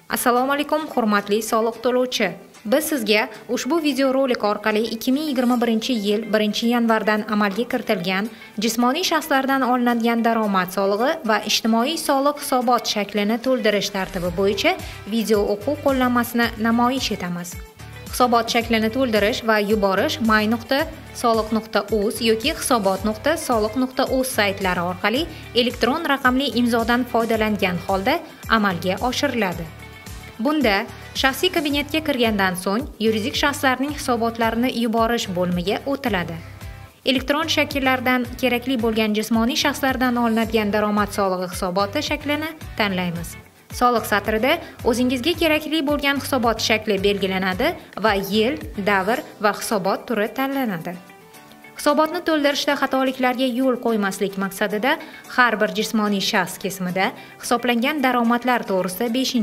Assalomu alaykum hurmatli soliq to'lovchi. Biz sizga ushbu videorolik orqali 2021-yil 1-yanvardan amalga kiritilgan jismoniy shaxslardan olinadigan daromad solig'i va ijtimoiy soliq hisobot shaklini to'ldirish tartibi bo'yicha video o'quv qo'llanmasini namoyish etamiz. Hisobot shaklini to'ldirish va yuborish my.soliq.uz yoki hisobot.soliq.uz saytlari orqali elektron raqamli imzodan foydalangan holda amalga oshiriladi. Bunda shaxsiy kabinetga kirgandan so'ng yuridik shaxslarning hisobotlarini yuborish bo'limiga o'tiladi. Elektron shakllardan kerakli bo'lgan jismoniy shaxslardan olinadigan daromad solig'i hisoboti shaklini tanlaymiz. Soliq satrida o'zingizga kerakli bo'lgan hisobot shakli belgilanadi va yil, davr va hisobot turi tanlanadi. Hisobotni to'ldirishda xatoliklarga yo'l qo'ymaslik maqsadida har bir jismoniy shaxs kesimida hisoblangan daromadlar to'g'risida 5,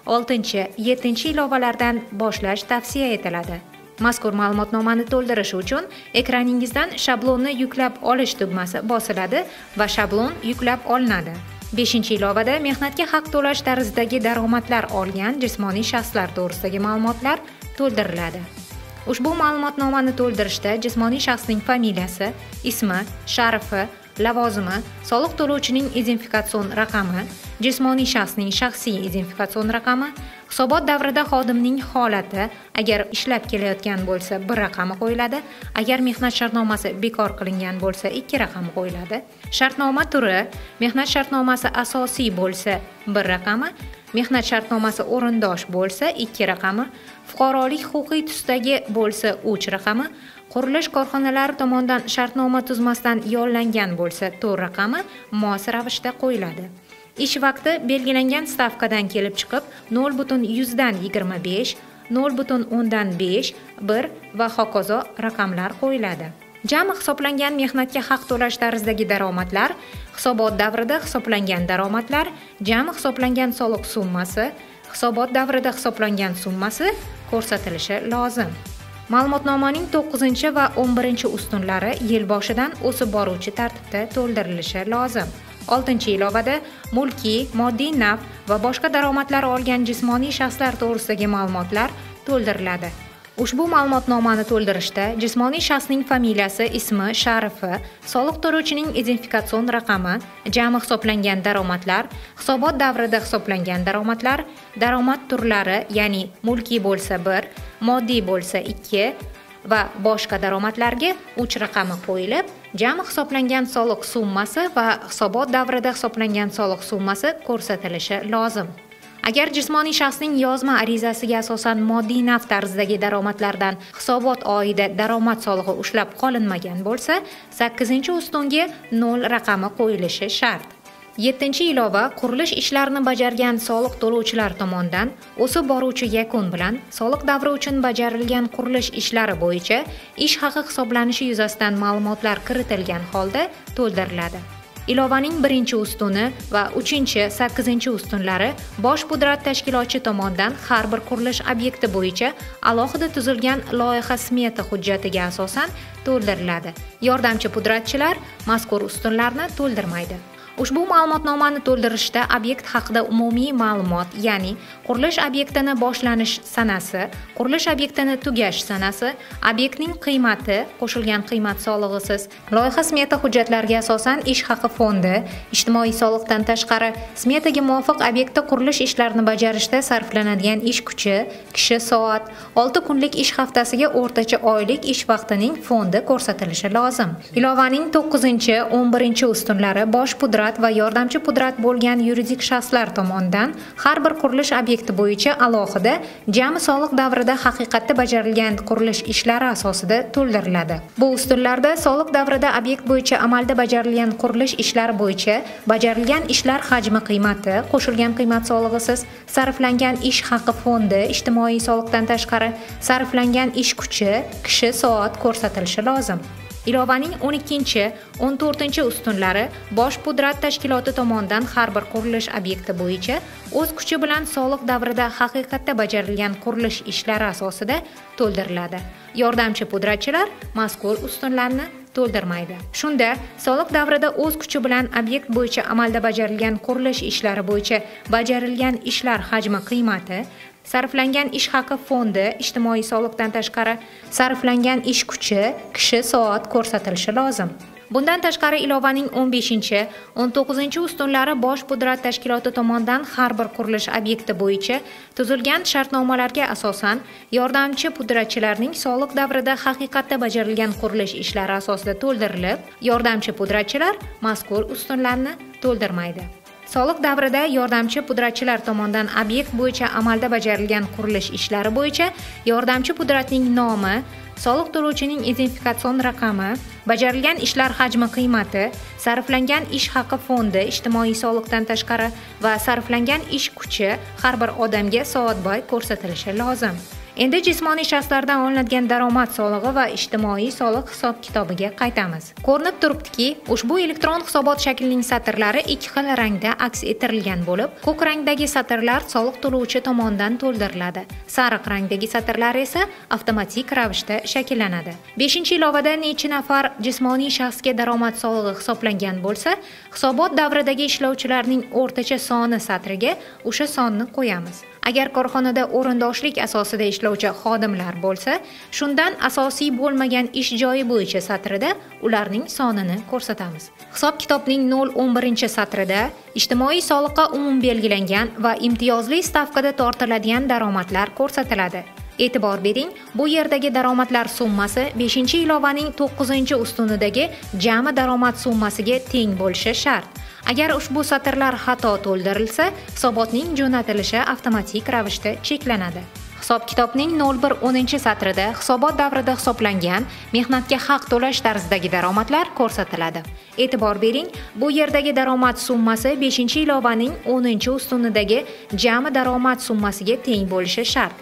6, 7 ilovalardan boshlash tavsiya etiladi. Mazkur ma'lumotnomani to'ldirish uchun ekraningizdan shablonni yuklab olish tugmasi bosiladi va shablon yuklab olinadi. 5-ilovada mehnatga haq to'lash tarzidagi daromadlar olgan jismoniy shaxslar to'g'risidagi ma'lumotlar to'ldiriladi. Ushbu ma'lumotnomani to'ldirishda jismoniy shaxsning familiyasi, ismi, sharifi, lavozimi, soliq to'lovchining identifikatsion raqami, jismoniy shaxsning shaxsiy identifikatsion raqami, hisobot davrida xodimning holati, agar ishlab kelayotgan bo'lsa 1 raqami qo'yiladi, agar mehnat shartnomasi bekor qilingan bo'lsa 2 raqami qo'yiladi, shartnoma turi, mehnat shartnomasi asosiy bo'lsa 1 raqami, mehnat shartnomasi o'rindosh bo'lsa 2 raqami, fuqarolik huquqiy tusdagi bo'lsa 3 raqami, qurilish korxonalari tomonidan shartnoma tuzmasdan yollangan bo'lsa 4 raqami mos ravishda qo'yiladi. Ish vaqti belgilangan stavkadan kelib chiqib 0.125, 0.5, 1 va hokazo raqamlar qo'yiladi. Jami hisoblangan mehnatga haq to'lash tarzidagi daromadlar, hisobot davrida hisoblangan daromadlar, jami hisoblangan soliq summasi, hisobot davrida hisoblangan summasi ko'rsatilishi lozim. Ma'lumotnomaning 9 va 11 ustunlari yil boshidan o'sib boruvchi tartibda to'ldirilishi lozim. 6-ilovada mulkiy, moddiy naf va boshqa daromadlar olgan jismoniy shaxslar to'g'risidagi ma'lumotlar to'ldiriladi. Ushbu ma'lumotnomani to'ldirishda jismoniy shaxsning familiyasi, ismi, sharifi, soliq to'lovchining identifikatsion raqami, jami hisoblangan daromadlar, hisobot davrida hisoblangan daromadlar, daromad turlari, ya'ni mulkiy bo'lsa 1, moddiy bo'lsa 2 va boshqa daromadlarga 3 raqami qo'yilib, jami hisoblangan soliq summasi va hisobot davrida hisoblangan soliq summasi ko'rsatilishi lozim. Agar jismoniy shaxsning yozma arizasiga asosan moddiy naf tarzidagi daromadlardan hisobot oyida daromad solig'i ushlab qolinmagan bo'lsa, 8-ustunga 0 raqami qo'yilishi shart. 7-ilova qurilish ishlarini bajargan soliq to'lovchilar tomonidan o'sib boruvchi yakun bilan soliq davri uchun bajarilgan qurilish ishlari bo'yicha ish haqi hisoblanishi yuzasidan ma'lumotlar kiritilgan holda to'ldiriladi. Ilovaning 1-ustuni va 3-8-ustunlari bosh pudrat tashkilotchi tomonidan har bir qurilish obyekti bo'yicha alohida tuzilgan loyiha smeta hujjatiga asosan to'ldiriladi. Yordamchi pudratchilar mazkur ustunlarni to'ldirmaydi. Ushbu ma'lumotnomani to'ldirishda obyekt haqida umumiy ma'lumot, ya'ni qurilish obyektini boshlanish sanasi, qurilish obyektini tugash sanasi, obyektning qiymati, qo'shilgan qiymat solig'isiz, loyiha smeta hujjatlariga asosan ish haqi fondi, ijtimoiy soliqdan tashqari smetaga muvofiq obyektda qurilish ishlarini bajarishda sarflanadigan ish kuchi, kishi soat, 6 kunlik ish haftasiga o'rtacha oylik ish vaqtining fondi ko'rsatilishi lozim. Ilovaning 9-11-ustunlari bosh pudrat va yordamchi pudrat bo'lgan yuridik shaxslar tomonidan har bir qurilish obyekti bo'yicha alohida jami soliq davrida haqiqatda bajarilgan qurilish ishlari asosida to'ldiriladi. Bu ustunlarda soliq davrida obyekt bo'yicha amalda bajarilgan qurilish ishlari bo'yicha bajarilgan ishlar hajmi qiymati, qo'shilgan qiymat solig'isiz, sarflangan ish haqi fondi, ijtimoiy soliqdan tashqari sarflangan ish kuchi, kishi soat ko'rsatilishi lozim. Ilovaning 12-14-ustunlari bosh pudrat tashkiloti tomonidan har bir qurilish obyekti bo'yicha o'z kuchi bilan soliq davrida haqiqatda bajarilgan qurilish ishlari asosida to'ldiriladi. Yordamchi pudratchilar mazkur ustunlarni to'ldirmaydi. Shunda soliq davrida o'z kuchi bilan obyekt bo'yicha amalda bajarilgan qurilish ishlari bo'yicha bajarilgan ishlar hajmi qiymati, sarflangan ish haqi fondi, ijtimoiy soliqdan tashqari sarflangan ish kuchi, kishi soat ko'rsatilishi lozim. Bundan tashqari ilovaning 15-19 ustunlari Bosh pudrat tashkiloti tomonidan har bir qurilish obyekti bo'yicha tuzilgan shartnomalarga asosan yordamchi pudratchilarning soliq davrida haqiqatda bajarilgan qurilish ishlari asosida to'ldirilib, yordamchi pudratchilar mazkur ustunlarni to'ldirmaydi. Soliq davrida yordamchi pudratchilar tomonidan obyekt bo'yicha amalda bajarilgan qurilish ishlari bo'yicha yordamchi pudratning nomi, soliq to'lovchining identifikatsion raqami, bajarilgan ishlar hajmi qiymati, sarflangan ish haqi fondi, ijtimoiy soliqdan tashqari va sarflangan ish kuchi har bir odamga soatbay ko'rsatilishi lozim. Endi jismoniy shaxslardan olinadigan daromad solig'i va ijtimoiy soliq hisob-kitobiga qaytamiz. Ko'rinib turibdiki, ushbu elektron hisobot shaklining satrlari ikki xil rangda aks ettirilgan bo'lib, ko'k rangdagi satrlar soliq to'lovchi tomonidan to'ldiriladi. Sariq rangdagi satrlar esa avtomatik ravishda shakllanadi. 5-ilovada necha nafar jismoniy shaxsga daromad solig'i hisoblangan bo'lsa, hisobot davridagi ishlovchilarning o'rtacha soni satriga o'sha sonni qo'yamiz. Agar korxonada o'rindoshlik asosida ishlovchi xodimlar bo'lsa, shundan asosiy bo'lmagan ish joyi bo'yicha satrida ularning sonini ko'rsatamiz. Hisob-kitobning 0-11-satrida ijtimoiy soliqqa umum belgilangan va imtiyozli stavkada tortiladigan daromadlar ko'rsatiladi. E'tibor bering, bu yerdagi daromadlar summasi 5-ilovaning 9-ustunidagi jami daromad summasiga teng bo'lishi shart. Agar ushbu satrlar xato to'ldirilsa, hisobotning jo'natilishi avtomatik ravishda cheklanadi. Hisob-kitobning 01-10-satrida hisobot davrida hisoblangan mehnatga haq to'lash tarzidagi daromadlar ko'rsatiladi. E'tibor bering, bu yerdagi daromad summasi 5-ilovaning 10-ustunidagi jami daromad summasiga teng bo'lishi shart.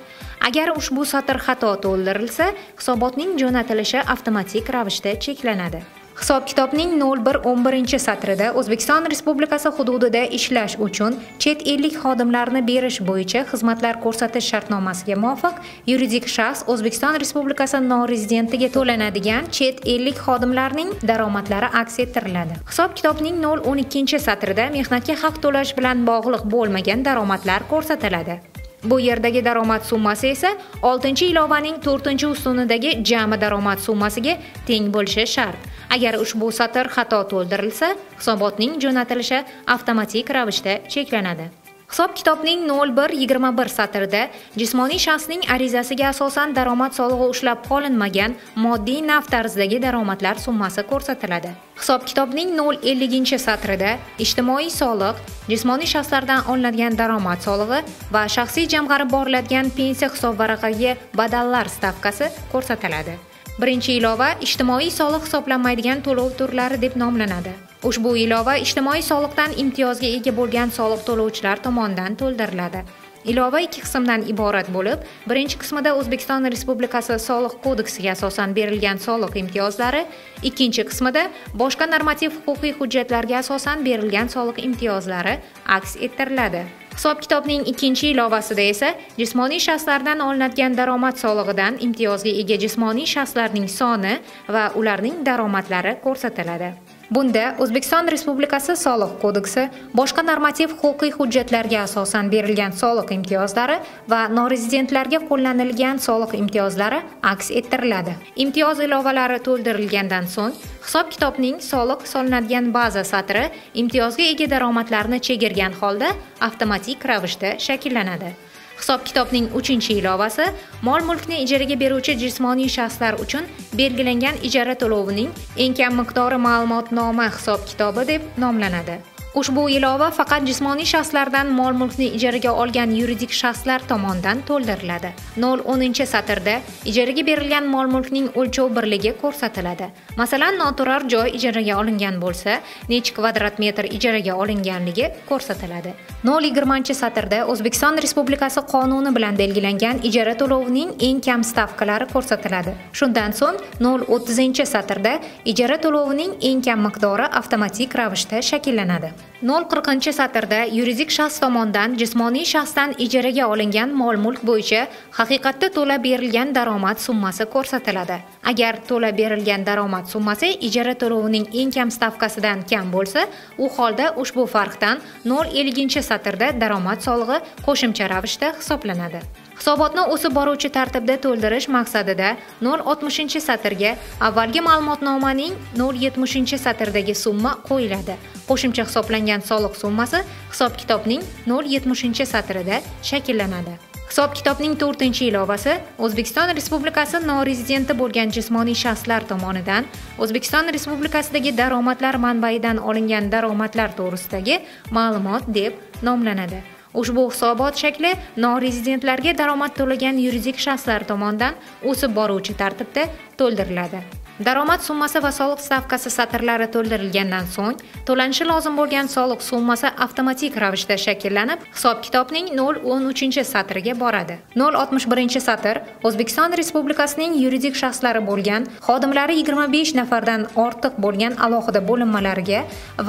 Agar ushbu satr xato to'ldirilsa, hisobotning jo'natilishi avtomatik ravishda cheklanadi. Hisob-kitobning 01-11-satrida O'zbekiston Respublikasi hududida ishlash uchun chet ellik xodimlarni berish bo'yicha xizmatlar ko'rsatish shartnomasiga muvofiq yuridik shaxs O'zbekiston Respublikasi norezidentiga to'lanadigan chet ellik xodimlarning daromadlari aks ettiriladi. Hisob-kitobning 0-12-satrida mehnatga haq to'lash bilan bog'liq bo'lmagan daromadlar ko'rsatiladi. Bu yerdagi daromad summasi esa 6-ilovaning 4-ustunidagi jami daromad summasiga teng bo'lishi shart. Agar ushbu satr xato to'ldirilsa, hisobotning jo'natilishi avtomatik ravishda cheklanadi. Hisob-kitobning 01-21-satrida jismoniy shaxsning arizasiga asosan daromad solig'i ushlab qolinmagan moddiy naf tarzidagi daromadlar summasi ko'rsatiladi. Hisob-kitobning 0-50-satrida ijtimoiy soliq, jismoniy shaxslardan olinadigan daromad solig'i va shaxsiy jamg'arib boriladigan pensiya hisobvaraqaga badallar stavkasi ko'rsatiladi. Birinchi ilova ijtimoiy soliq hisoblanmaydigan to'lov turlari deb nomlanadi. Ushbu ilova ijtimoiy soliqdan imtiyozga ega bo'lgan soliq to'lovchilar tomonidan to'ldiriladi. Ilova ikki qismdan iborat bo'lib, birinchi qismida O'zbekiston Respublikasi Soliq kodeksiga asosan berilgan soliq imtiyozlari, ikkinchi qismida boshqa normativ huquqiy hujjatlarga asosan berilgan soliq imtiyozlari aks ettiriladi. Hisob-kitobning ikkinchi ilovasida esa jismoniy shaxslardan olinadigan daromad solig'idan imtiyozga ega jismoniy shaxslarning soni va ularning daromadlari ko'rsatiladi. Bunda O'zbekiston Respublikasi Soliq kodeksi, boshqa normativ huquqiy hujjatlarga asosan berilgan soliq imtiyozlari va norezidentlarga qo'llanilgan soliq imtiyozlari aks ettiriladi. Imtiyoz ilovalari to'ldirilgandan so'ng hisob-kitobning soliq solinadigan baza satri imtiyozga ega daromadlarni chegirgan holda avtomatik ravishda shakllanadi. Hisob-kitobning 3-ilovasi mol-mulkni ijaraga beruvchi jismoniy shaxslar uchun belgilangan ijara to'lovining eng kam miqdori ma'lumotnoma hisob-kitobi deb nomlanadi. Ushbu ilova faqat jismoniy shaxslardan mol-mulkni ijaraga olgan yuridik shaxslar tomonidan to'ldiriladi. 0-10-satrda ijaraga berilgan mol-mulkning o'lchov birligi ko'rsatiladi. Masalan, noturar joy ijaraga olingan bo'lsa, necha kvadrat metr ijaraga olinganligi ko'rsatiladi. 0-20-satrda O'zbekiston Respublikasi qonuni bilan belgilangan ijara to'lovining eng kam stavkalari ko'rsatiladi. Shundan so'ng 0-30-satrda ijara to'lovining eng kam miqdori avtomatik ravishda shakllanadi. 0.40-satrda yuridik shaxs tomonidan jismoniy shaxsdan ijaraga olingan mol-mulk bo'yicha haqiqatda to'lab berilgan daromad summasi ko'rsatiladi. Agar to'lab berilgan daromad summasi ijara to'lovining eng kam stavkasidan kam bo'lsa, u holda ushbu farqdan 0.50-satrda daromad solig'i qo'shimcha ravishda hisoblanadi. Hisobotni o'sib boruvchi tartibda to'ldirish maqsadida 0.60-satrga avvalgi ma'lumotnomaning 0.70-satrdagi summa qo'yiladi. Qo'shimcha hisoblangan soliq summasi hisob-kitobning 0.70-satrida shakllanadi. Hisob-kitobning 4-ilovasi O'zbekiston Respublikasi norezidenti bo'lgan jismoniy shaxslar tomonidan O'zbekiston Respublikasidagi daromadlar manbaidan olingan daromadlar to'g'risidagi ma'lumot deb nomlanadi. Ushbu hisobot shakli norezidentlarga daromad to'lagan yuridik shaxslar tomonidan o'sib boruvchi tartibda to'ldiriladi. Daromad summasi va soliq stavkasi satrlari to'ldirilgandan so'ng, to'lanishi lozim bo'lgan soliq summasi avtomatik ravishda shakllanib, hisob-kitobning 0.13-satriga boradi. 0.61-satr O'zbekiston Respublikasining yuridik shaxslari bo'lgan, xodimlari 25 nafardan ortiq bo'lgan alohida bo'linmalariga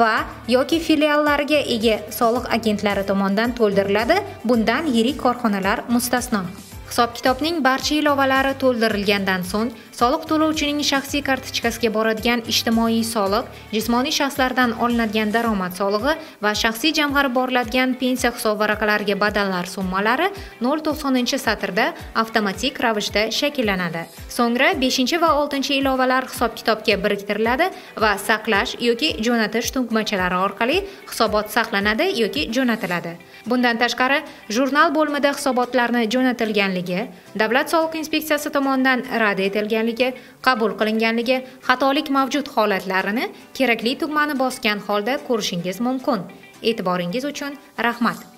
va yoki filiallariga ega soliq agentlari tomonidan to'ldiriladi. Bundan yirik korxonalar mustasno. Hisob-kitobning barcha ilovalari to'ldirilgandan so'ng, soliq to'lovchining shaxsiy kartochkasiga boradigan ijtimoiy soliq, jismoniy shaxslardan olinadigan daromad solig'i va shaxsiy jamg'arib boriladigan pensiya hisob varaqalariga badallar summalari 0.90-satrda avtomatik ravishda shakllanadi. So'ngra 5 va 6 ilovalar hisob-kitobga biriktiriladi va saqlash yoki jo'natish tugmachalari orqali hisobot saqlanadi yoki jo'natiladi. Bundan tashqari, jurnal bo'lmida hisobotlarni jo'natilganligi, Davlat soliq inspeksiyasi tomonidan rad etilganligi, qabul qilinganligi, xatolik mavjud holatlarini kerakli tugmani bosgan holda ko'rishingiz mumkin. E'tiboringiz uchun rahmat.